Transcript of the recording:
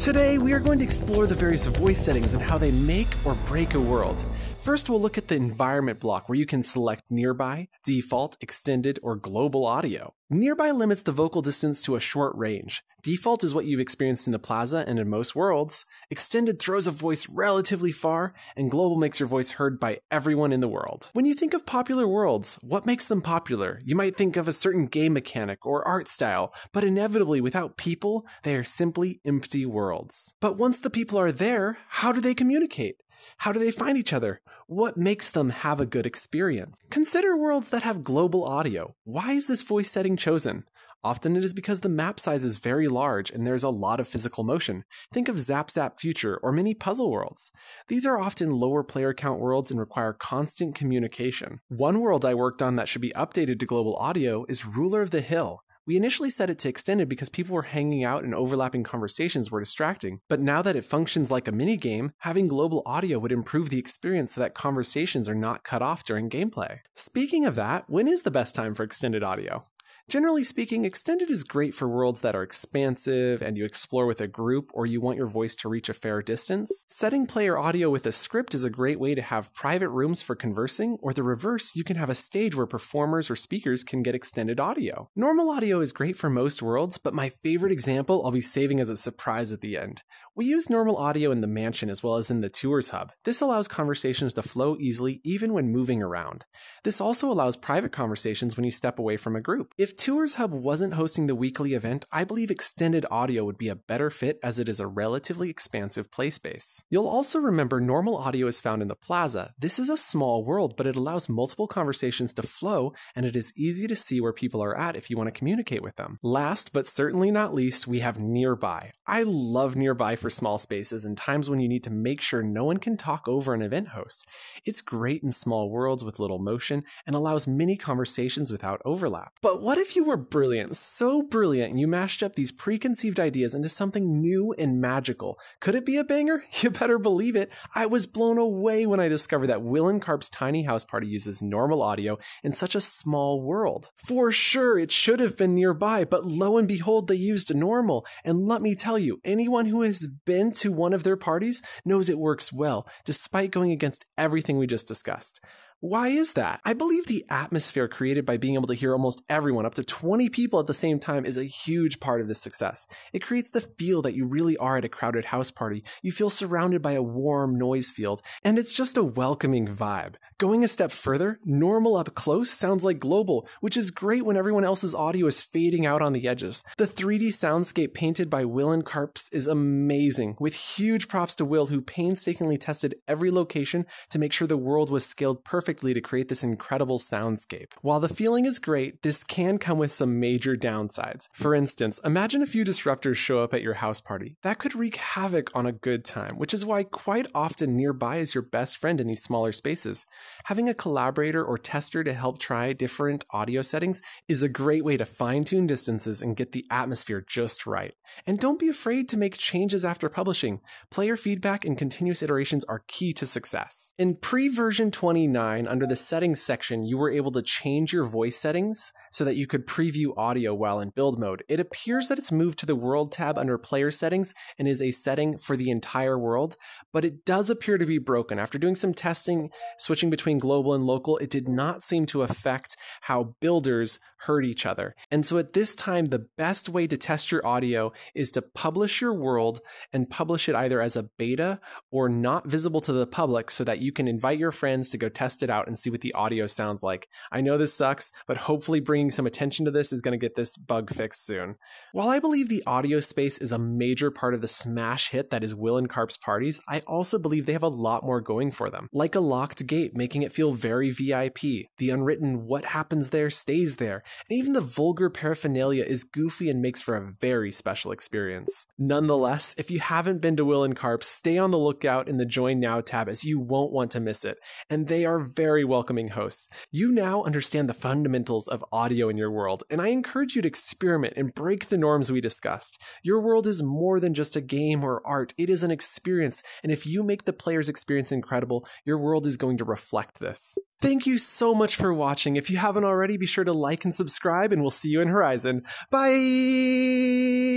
Today, we are going to explore the various voice settings and how they make or break a world. First, we'll look at the environment block where you can select nearby, default, extended, or global audio. Nearby limits the vocal distance to a short range. Default is what you've experienced in the plaza and in most worlds. Extended throws a voice relatively far, and global makes your voice heard by everyone in the world. When you think of popular worlds, what makes them popular? You might think of a certain game mechanic or art style, but inevitably without people, they are simply empty worlds. But once the people are there, how do they communicate? How do they find each other? What makes them have a good experience? Consider worlds that have global audio. Why is this voice setting chosen? Often it is because the map size is very large and there's a lot of physical motion. Think of Zap Zap Future or many puzzle worlds. These are often lower player count worlds and require constant communication. One world I worked on that should be updated to global audio is Ruler of the Hill. We initially set it to extended because people were hanging out and overlapping conversations were distracting, but now that it functions like a minigame, having global audio would improve the experience so that conversations are not cut off during gameplay. Speaking of that, when is the best time for extended audio? Generally speaking, extended is great for worlds that are expansive and you explore with a group or you want your voice to reach a fair distance. Setting player audio with a script is a great way to have private rooms for conversing, or the reverse, you can have a stage where performers or speakers can get extended audio. Normal audio is great for most worlds, but my favorite example I'll be saving as a surprise at the end. We use normal audio in the mansion as well as in the tours hub. This allows conversations to flow easily even when moving around. This also allows private conversations when you step away from a group. If Tours Hub wasn't hosting the weekly event, I believe extended audio would be a better fit as it is a relatively expansive play space. You'll also remember normal audio is found in the plaza. This is a small world, but it allows multiple conversations to flow, and it is easy to see where people are at if you want to communicate with them. Last, but certainly not least, we have nearby. I love nearby for small spaces and times when you need to make sure no one can talk over an event host. It's great in small worlds with little motion and allows many conversations without overlap. But what if you were brilliant, so brilliant, and you mashed up these preconceived ideas into something new and magical? Could it be a banger? You better believe it. I was blown away when I discovered that Will and Carp's tiny house party uses normal audio in such a small world. For sure, it should have been nearby, but lo and behold, they used normal. And let me tell you, anyone who has been to one of their parties knows it works well, despite going against everything we just discussed. Why is that? I believe the atmosphere created by being able to hear almost everyone, up to 20 people at the same time, is a huge part of this success. It creates the feel that you really are at a crowded house party. You feel surrounded by a warm noise field, and it's just a welcoming vibe. Going a step further, normal up close sounds like global, which is great when everyone else's audio is fading out on the edges. The 3D soundscape painted by Will and Carps is amazing, with huge props to Will, who painstakingly tested every location to make sure the world was scaled perfectly to create this incredible soundscape. While the feeling is great, this can come with some major downsides. For instance, imagine a few disruptors show up at your house party. That could wreak havoc on a good time, which is why quite often nearby is your best friend in these smaller spaces. Having a collaborator or tester to help try different audio settings is a great way to fine-tune distances and get the atmosphere just right. And don't be afraid to make changes after publishing. Player feedback and continuous iterations are key to success. In pre-version 29, under the settings section, you were able to change your voice settings so that you could preview audio while in build mode. It appears that it's moved to the world tab under player settings and is a setting for the entire world, but it does appear to be broken. After doing some testing, switching between global and local, it did not seem to affect how builders heard each other. And so at this time, the best way to test your audio is to publish your world and publish it either as a beta or not visible to the public so that you can invite your friends to go test it out and see what the audio sounds like. I know this sucks, but hopefully bringing some attention to this is going to get this bug fixed soon. While I believe the audio space is a major part of the smash hit that is Will and Carp's parties, I also believe they have a lot more going for them. Like a locked gate, making it feel very VIP. The unwritten what happens there stays there. And even the vulgar paraphernalia is goofy and makes for a very special experience. Nonetheless, if you haven't been to Will and Carp, stay on the lookout in the Join Now tab as you won't want to miss it. And they are very welcoming hosts. You now understand the fundamentals of audio in your world, and I encourage you to experiment and break the norms we discussed. Your world is more than just a game or art. It is an experience, and if you make the player's experience incredible, your world is going to reflect this. Thank you so much for watching. If you haven't already, be sure to like and subscribe, and we'll see you in Horizon. Bye!